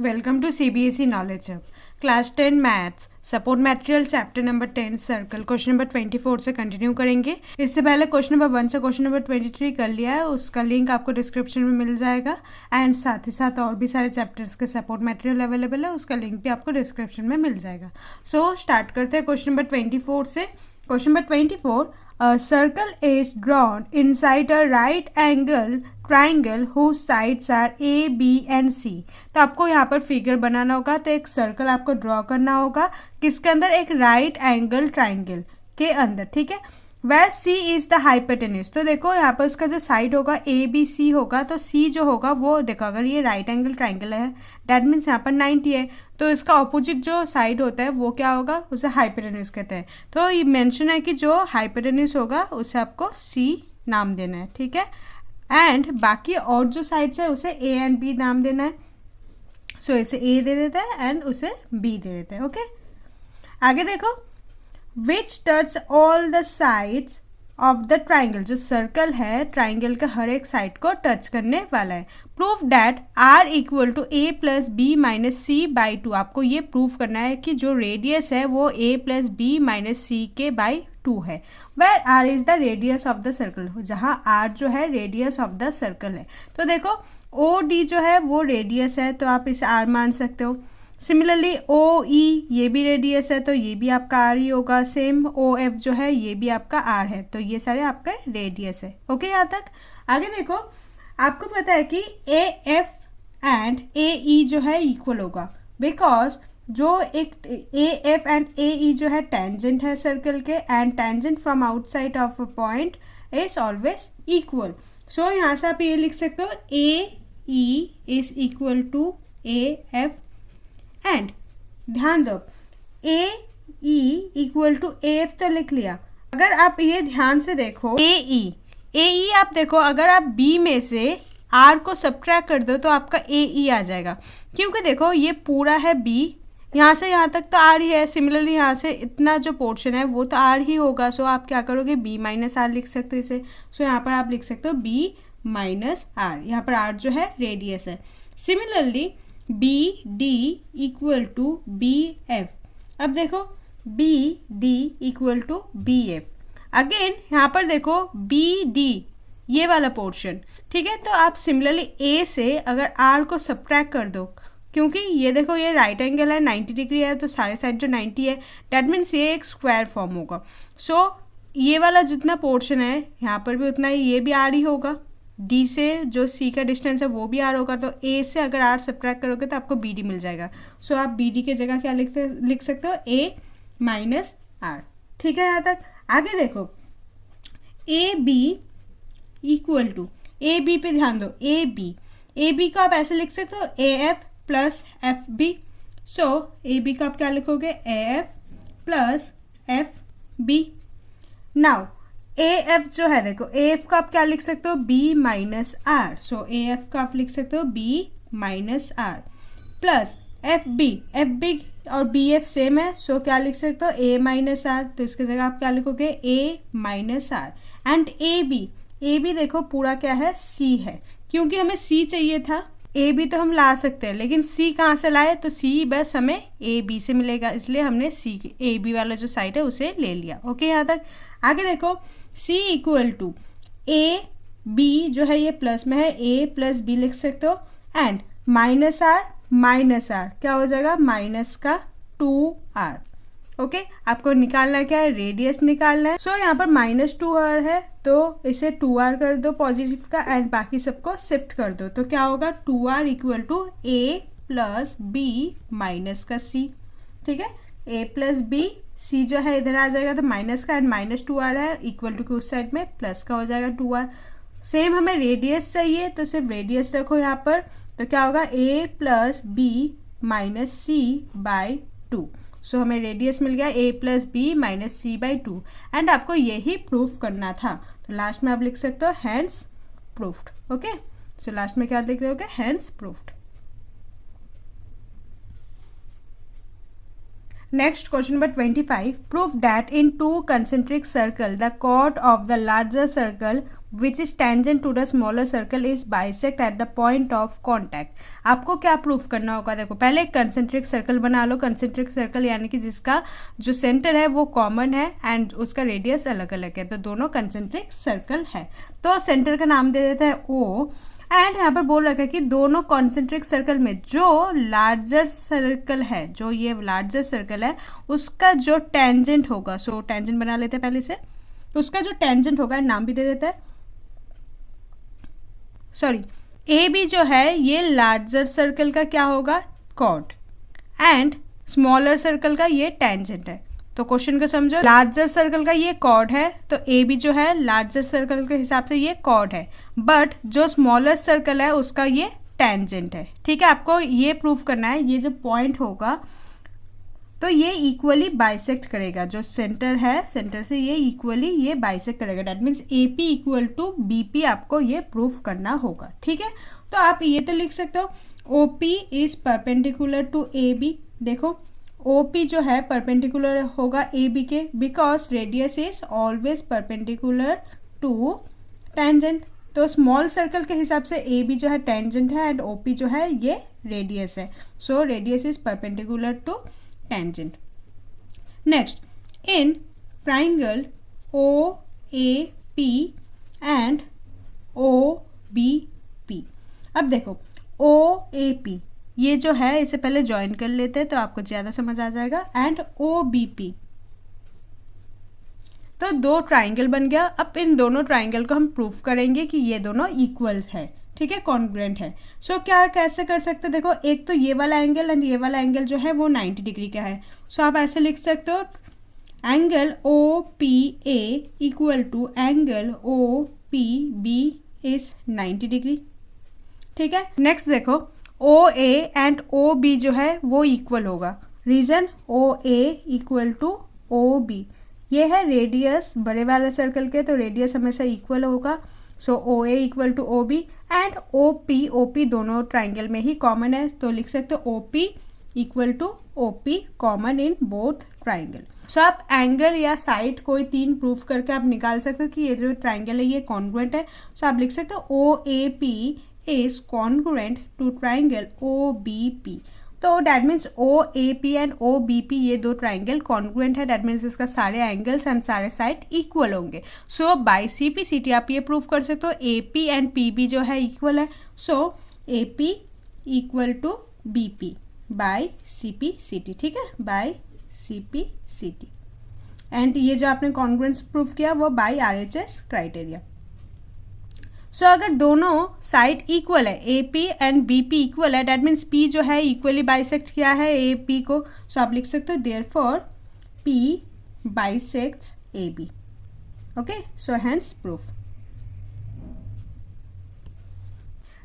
Welcome to CBSE knowledge hub class 10 maths support material chapter number 10 circle question number 24 से continue करेंगे। इससे पहले question number 1 से question number 23 कर लिया है, उसका लिंक आपको डिस्क्रिप्शन में मिल जाएगा। एंड साथ ही साथ और भी सारे चैप्टर्स के सपोर्ट मटेरियल अवेलेबल है, उसका लिंक भी आपको डिस्क्रिप्शन में मिल जाएगा। सो स्टार्ट करते हैं क्वेश्चन नंबर 24 से। Question number 24, a circle is drawn inside a right angle triangle whose sides are A, B and C। तो आपको यहाँ पर फिगर बनाना होगा, तो एक सर्कल आपको ड्रॉ करना होगा किसके अंदर, एक राइट एंगल ट्राइंगल के अंदर, ठीक है। Where C is the hypotenuse, तो देखो यहाँ पर उसका जो साइड होगा ABC होगा, तो C जो होगा वो देखो, अगर ये राइट एंगल ट्राइंगल है डैट मीन्स यहाँ पर 90 है, तो इसका ऑपोजिट जो साइड होता है वो क्या होगा, उसे हाइपोटेन्यूज कहते हैं। तो ये मेंशन है कि जो हाइपोटेन्यूज होगा उसे आपको C नाम देना है, ठीक है। एंड बाकी और जो साइड्स है उसे A एंड B नाम देना है। सो इसे A दे देता है एंड उसे B दे देते हैं, ओके। आगे देखो, which touch all the sides of the triangle, जो सर्कल है ट्राइंगल का हर एक साइड को टच करने वाला है। Proof that R equal to A plus B minus C by 2, आपको ये प्रूफ करना है कि जो रेडियस है वो A plus B minus C के बाई 2 है। Where R is the radius of the circle, जहाँ R जो है रेडियस ऑफ द सर्कल है। तो देखो OD जो है वो रेडियस है, तो आप इसे R मान सकते हो। सिमिलरली OE ये भी रेडियस है, तो ये भी आपका R ही होगा। सेम OF जो है ये भी आपका R है, तो ये सारे आपका रेडियस है, ओके। यहाँ तक आगे देखो, आपको पता है कि AF एंड AE जो है इक्वल होगा, बिकॉज जो एक AF एंड AE जो है टेंजेंट है सर्कल के, and tangent from outside of a point is always equal. So यहाँ से आप ये लिख सकते हो AE is equal to AF, and ध्यान दो AE इक्वल टू AF तो लिख लिया। अगर आप ये ध्यान से देखो AE आप देखो, अगर आप B में से R को सब्ट्रैक्ट कर दो तो आपका AE आ जाएगा, क्योंकि देखो ये पूरा है B, यहाँ से यहाँ तक तो R ही है। सिमिलरली यहाँ से इतना जो पोर्शन है वो तो R ही होगा। सो आप क्या करोगे, B माइनस R लिख सकते हो इसे। सो यहाँ पर आप लिख सकते हो B माइनस R, यहाँ पर R जो है रेडियस है। Similarly BD equal to BF, अब देखो BD equal to BF। Again यहाँ पर देखो BD ये वाला पोर्शन, ठीक है। तो आप सिमिलरली A से अगर R को सब्ट्रैक्ट कर दो, क्योंकि ये देखो ये राइट एंगल है 90 डिग्री है, तो सारे साइड जो 90 है डैट मीन्स ये एक स्क्वायर फॉर्म होगा। सो ये वाला जितना पोर्शन है यहाँ पर भी उतना ही, ये भी R ही होगा। D से जो C का डिस्टेंस है वो भी R होगा, तो A से अगर R सब्ट्रैक्ट करोगे तो आपको BD मिल जाएगा। सो आप BD की जगह क्या लिख सकते हो, A माइनस R, ठीक है। यहाँ तक आगे देखो, AB इक्वल टू AB पे ध्यान दो, AB को आप ऐसे लिख सकते हो AF प्लस FB। सो AB को आप क्या लिखोगे, AF plus FB। Now AF जो है देखो, AF को आप क्या लिख सकते हो, B माइनस R। सो AF को आप लिख सकते हो B minus R plus FB और BF सेम है, सो क्या लिख सकते हो, A माइनस R। तो इसकी जगह आप क्या लिखोगे, A minus R। And AB देखो पूरा क्या है, C है, क्योंकि हमें C चाहिए था। AB तो हम ला सकते हैं, लेकिन C कहाँ से लाए, तो C बस हमें AB से मिलेगा, इसलिए हमने AB वाला जो साइड है उसे ले लिया, ओके। यहाँ तक आगे देखो, C इक्वल टू AB जो है ये प्लस में है, A प्लस B लिख सकते हो, एंड माइनस R क्या हो जाएगा, माइनस का 2R, ओके। आपको निकालना क्या है, रेडियस निकालना है। सो यहाँ पर माइनस 2R है, तो इसे 2R कर दो पॉजिटिव का, एंड बाकी सबको शिफ्ट कर दो, तो क्या होगा, 2R equal to A plus B minus का C, ठीक है। A प्लस B, C जो है इधर आ जाएगा तो माइनस का, एंड माइनस 2R है, इक्वल टू के उस साइड में प्लस का हो जाएगा 2R। सेम हमें रेडियस चाहिए, तो सिर्फ रेडियस रखो यहाँ पर, तो क्या होगा, A plus B minus C by 2। सो हमें रेडियस मिल गया A plus B minus C by 2, and आपको यही प्रूफ करना था। तो लास्ट में आप लिख सकते हो hence proved, okay. So last में क्या लिख रहे हो, hence proved. Next, question number 25. Prove that in two concentric circles, the chord of the larger circle which is tangent to the smaller circle is bisect at the point of contact. आपको क्या proof करना होगा, देखो पहले एक concentric circle बना लो। Concentric circle यानी कि जिसका जो सेंटर है वो कॉमन है एंड उसका रेडियस अलग अलग है, तो दोनों कंसेंट्रिक सर्कल है। तो सेंटर का नाम दे देता है O एंड यहाँ पर बोल रखा है कि दोनों कॉन्सेंट्रिक सर्कल में जो लार्जर सर्कल है, जो ये लार्जर सर्कल है उसका जो टेंजेंट होगा, सो टेंजेंट बना लेते हैं पहले से, उसका जो टेंजेंट होगा नाम भी दे देता है, सॉरी ए बी जो है ये लार्जर सर्कल का क्या होगा, कॉर्ड, एंड स्मॉलर सर्कल का ये टेंजेंट है। तो क्वेश्चन को समझो, लार्जर सर्कल का ये कॉर्ड है तो ए बी जो है लार्जर सर्कल के हिसाब से ये कॉर्ड है, बट जो स्मॉलर सर्कल है उसका ये टेंजेंट है। ठीक है, आपको ये प्रूफ करना है, ये जो पॉइंट होगा तो ये इक्वली बाइसेक्ट करेगा, जो सेंटर है सेंटर से ये इक्वली ये बाइसेक्ट करेगा, that means A P equal to B P आपको ये प्रूफ करना होगा। ठीक है, तो आप ये तो लिख सकते हो O P is perpendicular to A B. देखो ओ पी जो है परपेंडिकुलर होगा ए बी के, because radius is always perpendicular to tangent. तो स्मॉल सर्कल के हिसाब से ए बी जो है टेंजेंट है एंड ओ पी जो है ये रेडियस है, so radius is perpendicular to tangent. Next, in triangle OAP and OBP, अब देखो OAP ये जो है इसे पहले ज्वाइन कर लेते हैं तो आपको ज़्यादा समझ आ जाएगा, एंड OBP, तो दो ट्राइंगल बन गया। अब इन दोनों ट्राइंगल को हम प्रूफ करेंगे कि ये दोनों इक्वल है, ठीक है, कॉन्ग्रुएंट है। सो क्या कैसे कर सकते हो, देखो एक तो ये वाला एंगल एंड ये वाला एंगल जो है वो 90 डिग्री का है, सो आप ऐसे लिख सकते हो angle O P A equal to angle O P B is 90 degree. ठीक है, नेक्स्ट देखो ओ ए एंड ओ बी जो है वो इक्वल होगा, reason O A equal to O B, ये है रेडियस बड़े वाले सर्कल के, तो रेडियस हमेशा इक्वल होगा, so O A equal to O B and O P दोनों ट्राइंगल में ही कॉमन है, तो लिख सकते हो O P equal to O P common in both triangle. So आप एंगल या साइड कोई तीन प्रूफ करके आप निकाल सकते हो कि ये जो ट्राइंगल है ये कॉन्ग्रुएंट है, सो आप लिख सकते हो O A P is congruent to triangle O B P. तो that means O A P and O B P ये दो ट्राइंगल कॉन्ग्रुएंट है, डैट मीन्स इसका सारे एंगल्स एंड सारे साइड इक्वल होंगे। So by C P C T आप ये प्रूफ कर सकते हो A P and P B जो है इक्वल है, so A P equal to B P by C P C T. ठीक है, by C P C T, and ये जो आपने कॉन्ग्रुएंस प्रूफ किया वो by R H S criteria. So अगर दोनों साइड इक्वल है, A P and B P equal है, डैट मीन्स पी जो है इक्वली बाइसेक्ट किया है ए पी को, सो आप लिख सकते हो therefore P bisects A B. Okay, so hence proof.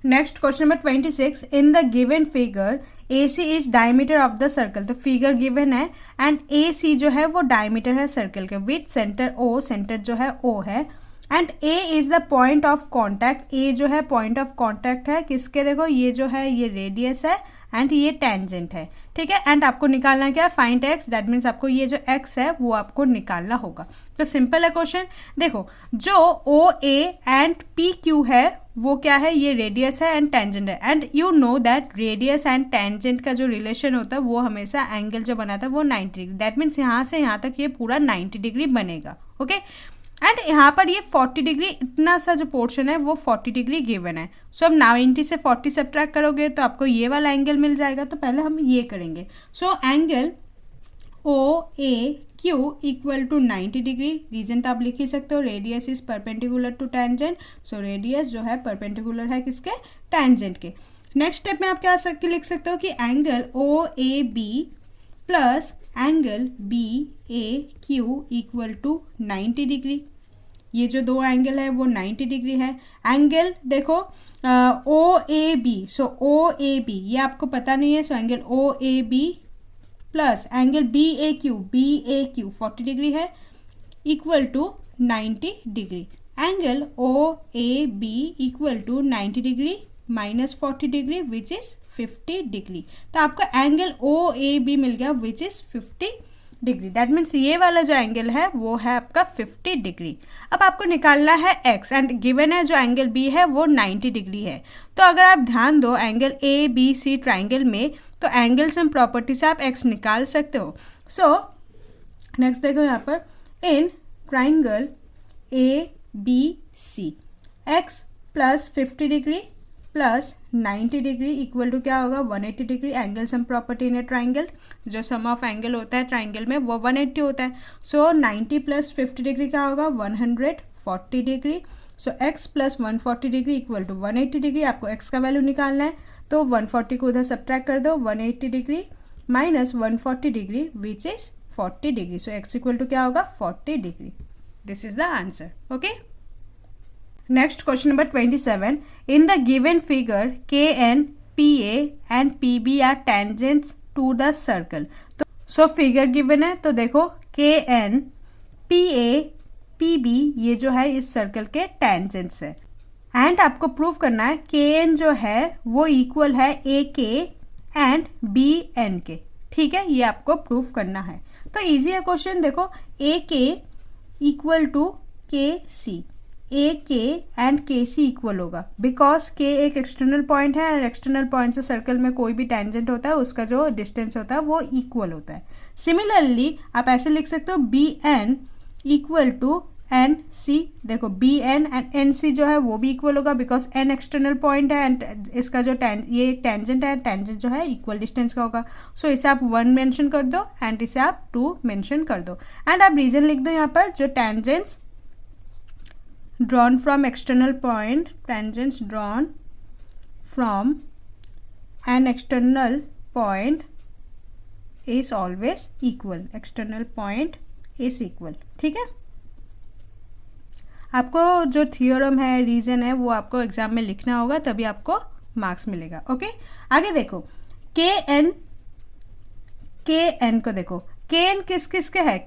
Next question number 26, in the given figure A C is diameter of the circle, तो फिगर गिवन है एंड ए सी जो है वो डायमीटर है सर्कल के, विथ सेंटर ओ, सेंटर जो है O है, and A is the point of contact, A जो है पॉइंट ऑफ कॉन्टैक्ट है किसके, देखो ये जो है ये रेडियस है एंड ये टेंजेंट है। ठीक है, एंड आपको निकालना क्या, फाइंड एक्स, दैट मीन्स आपको ये जो एक्स है वो आपको निकालना होगा। तो सिंपल है क्वेश्चन, देखो जो ओ ए एंड पी क्यू है वो क्या है, ये रेडियस है एंड टेंजेंट है, and you know that radius and tangent का जो रिलेशन होता है वो हमेशा एंगल जो बनाता है वो 90 डिग्री, दैट मीन्स यहाँ से यहाँ तक ये पूरा 90 डिग्री बनेगा। ओके, एंड यहाँ पर ये 40 डिग्री, इतना सा जो पोर्शन है वो 40 डिग्री गिवन है, सो अब 90 से 40 सब्ट्रैक्ट करोगे तो आपको ये वाला एंगल मिल जाएगा, तो पहले हम ये करेंगे। So angle O A Q equal to 90 degree, reason तो आप लिख ही सकते हो, radius is perpendicular to tangent, so radius जो है परपेंडिकुलर है किसके, टेंजेंट के। नेक्स्ट स्टेप में आप क्या लिख सकते हो कि angle O A B plus angle B A Q equal to 90 degree, ये जो दो एंगल है वो 90 डिग्री है। एंगल देखो ओ A B, so O A B ये आपको पता नहीं है, so angle O A B plus angle B A Q 40 degree है equal to 90 degree. Angle O A B equal to 90 degree minus 40 degree which is 50 degree, तो आपका angle O A B मिल गया which is 50 degree. That means ये वाला जो angle है वो है आपका 50 डिग्री। अब आपको निकालना है x एंड गिवन है जो एंगल b है वो 90 डिग्री है। तो अगर आप ध्यान दो angle A B C triangle में, तो एंगल्स एंड प्रॉपर्टी से आप x निकाल सकते हो। सो नेक्स्ट देखो यहाँ पर, in triangle A B C x plus 50 degree plus 90 degree equal to क्या होगा 180 degree. Angle sum property in a triangle, जो सम ऑफ एंगल होता है ट्राइंगल में वो 180 होता है। सो 90 प्लस 50 डिग्री क्या होगा 140 degree. So x plus 140 degree equal to 180 degree. आपको x का वैल्यू निकालना है, तो 140 को उधर सब्ट्रैक्ट कर दो, 180 degree minus 140 degree which is 40 degree. So x equal to क्या होगा 40 degree. This is the answer. Okay, next question number 27. In the given figure KN, PA and PB are tangents to the circle. तो so figure given है, तो देखो KN, PA, PB ये जो है इस सर्कल के tangents है। एंड आपको प्रूव करना है KN जो है वो इक्वल है AK एंड BN के। ठीक है, ये आपको प्रूव करना है। तो इजी है क्वेश्चन। देखो AK इक्वल टू KC, ए के एंड के सी इक्वल होगा बिकॉज के एक एक्सटर्नल पॉइंट है एंड एक्सटर्नल पॉइंट से सर्कल में कोई भी टेंजेंट होता है उसका जो डिस्टेंस होता है वो इक्वल होता है। सिमिलरली आप ऐसे लिख सकते हो B N equal to N C. देखो B N and N C जो है वो भी इक्वल होगा बिकॉज एन एक्सटर्नल पॉइंट है एंड इसका जो ये एक टेंजेंट है, टेंजेंट जो है इक्वल डिस्टेंस का होगा। सो इसे आप 1 मेंशन कर दो एंड इसे आप 2 मेंशन कर दो एंड आप रीजन लिख दो यहाँ पर, जो tangents drawn from external point, tangents drawn from an external point is always equal, external point is equal। ठीक है, आपको जो थियोरम है रीजन है वो आपको एग्जाम में लिखना होगा, तभी आपको मार्क्स मिलेगा। ओके, आगे देखो के एन को देखो, के एन किस किस के है,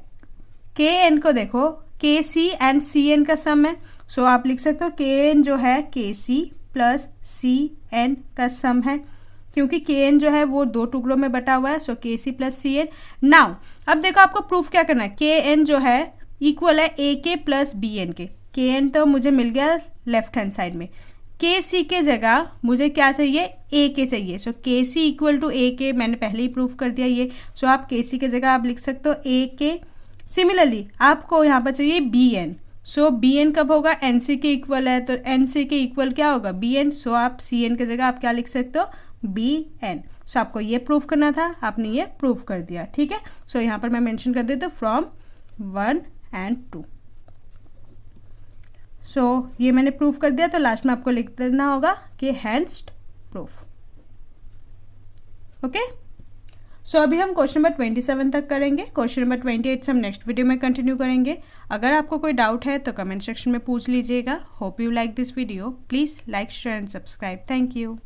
के एन को देखो के सी एंड सी एन का सम है। सो आप लिख सकते हो के एन जो है के सी प्लस सी एन का सम है, क्योंकि के एन जो है वो 2 टुकड़ों में बटा हुआ है। So K C plus C N. Now अब देखो आपको प्रूफ क्या करना है, के एन जो है इक्वल है ए के प्लस बी एन के। के एन तो मुझे मिल गया लेफ्ट हैंड साइड में, के सी के जगह मुझे क्या चाहिए ए के चाहिए। सो के सी इक्वल टू ए के, मैंने पहले ही प्रूफ कर दिया ये। सो आप के सी के जगह आप लिख सकते हो ए के। सिमिलरली आपको यहाँ पर चाहिए बी एन। सो बी एन कब होगा, एन सी के इक्वल है, तो एन सी के इक्वल क्या होगा बी एन। सो आप सी एन के जगह आप क्या लिख सकते हो बी एन। सो आपको ये प्रूफ करना था, आपने ये प्रूफ कर दिया। ठीक है, सो यहाँ पर मैं मेंशन कर देती हूँ फ्रॉम 1 एंड 2। सो ये मैंने प्रूफ कर दिया, तो लास्ट में आपको लिख देना होगा कि हैंस प्रूफ। ओके, सो अभी हम क्वेश्चन नंबर 27 तक करेंगे। क्वेश्चन नंबर 28 से हम नेक्स्ट वीडियो में कंटिन्यू करेंगे। अगर आपको कोई डाउट है तो कमेंट सेक्शन में पूछ लीजिएगा। Hope you like this video. Please like share and subscribe. Thank you.